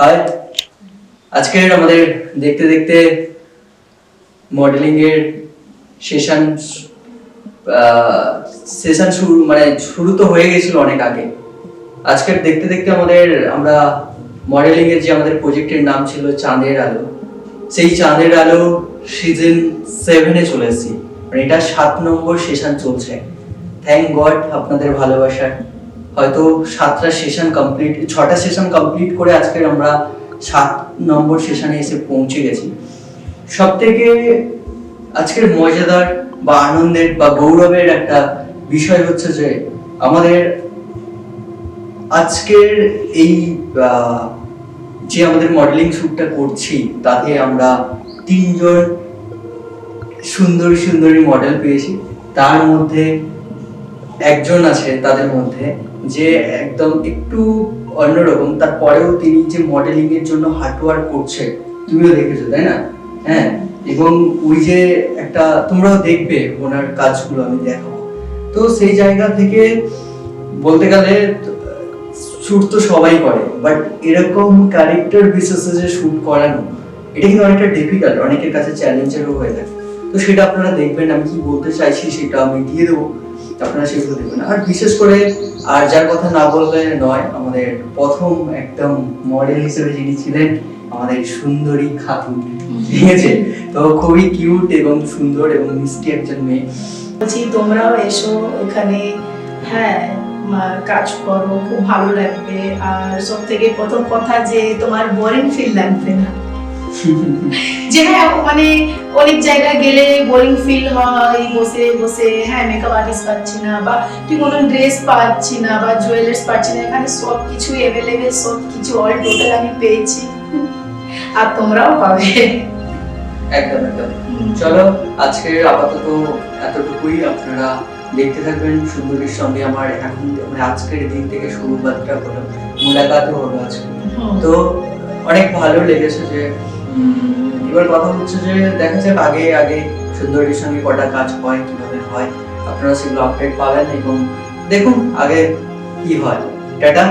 High, আজকের আমাদের দেখতে দেখতে মডেলিং এর সেশন শুরু তো হয়ে গেছিল অনেক আগে। আজকের দেখতে দেখতে আমরা মডেলিং এর যে আমাদের প্রজেক্টের নাম ছিল চাঁদের আলো, সেই চাঁদের আলো সিজন 7-এ চলে এসেছি। মানে এটা 7 নম্বর সেশন চলছে। থ্যাংক গড আপনাদের ভালোবাসার। হয়তো 6টা সেশন কমপ্লিট করে আজকের আমরা 7 নম্বর সেশনে এসে পৌঁছে গেছি। সবথেকে আজকের মজাদার বা আনন্দের বা গৌরবের একটা বিষয় হচ্ছে যে আমাদের আজকের এই যে আমাদের মডেলিং শ্যুটটা করছি তাতে আমরা 3জন সুন্দরী মডেল পেয়েছি। তার মধ্যে একজন আছে তাদের মধ্যে যে একদম একটু অন্যরকম, তারপরেও তিনি যে মডেলিং এর জন্য হার্ডওয়ার্ক করছে, তুমিও দেখেছো তাই না? হ্যাঁ, এবং ওই যে একটা তোমরাও দেখবে ওনার কাজগুলো আমি দেখাবো। তো সেই জায়গা থেকে বলতে গেলে শুট তো সবাই করে, বাট এরকম ক্যারেক্টার বিশেষে যে শুট করানো এটা কিন্তু অনেকটা ডিফিকাল্ট, অনেকের কাছে চ্যালেঞ্জেরও হয়ে থাকে। তো সেটা আপনারা দেখবেন, আমি কি বলতে চাইছি সেটা আমি দিয়ে দেবো, আপনারা সেগুলো দেখবেন। আর বিশেষ করে আর যার কথা না বললে নয়, আমাদের প্রথম একদম মডেল হিসেবে যিনি ছিলেন আমাদের সুন্দরী খাতুন, ঠিক আছে? তো খুবই কিউট এবং সুন্দর এবং মিষ্টি একজন মেয়ে। বলছি তোমরাও এসো এখানে, হ্যাঁ কাজ করো, খুব ভালো লাগবে। আর সব থেকে প্রথম কথা যে তোমার বোরিং ফিল লাগবে না। যে হ্যাঁ মানে অনেক জায়গায় গেলে বোরিং ফিল হয়, বসে বসে হ্যাঁ মেকআপ আর্টিস্ট পাচ্ছি না বা ঠিক মতন ড্রেস পাচ্ছি না বা জুয়েলার্স পাচ্ছি না। এখানে সব কিছু অ্যাভেলেবেল, সব কিছু অল টোটাল আমি পেয়েছি, আর তোমরাও পাবে। একদম। চলো আজকে আপাতত এতটুকুই। আপনারা দেখতে থাকবেন সুন্দরীর সঙ্গে আমার এখন মানে আজকের দিন থেকে শুরুবাতটা হলো, মুলাকাতও হলো আজকে। তো অনেক ভালো লেগেছে যে এবার কথা হচ্ছে যে দেখা যাক আগে সুন্দরীর সঙ্গে কটা কাজ হয়, কিভাবে হয়, আপনারা সেগুলো আপডেট পাবেন এবং দেখুন আগে কি হয়। টাটা।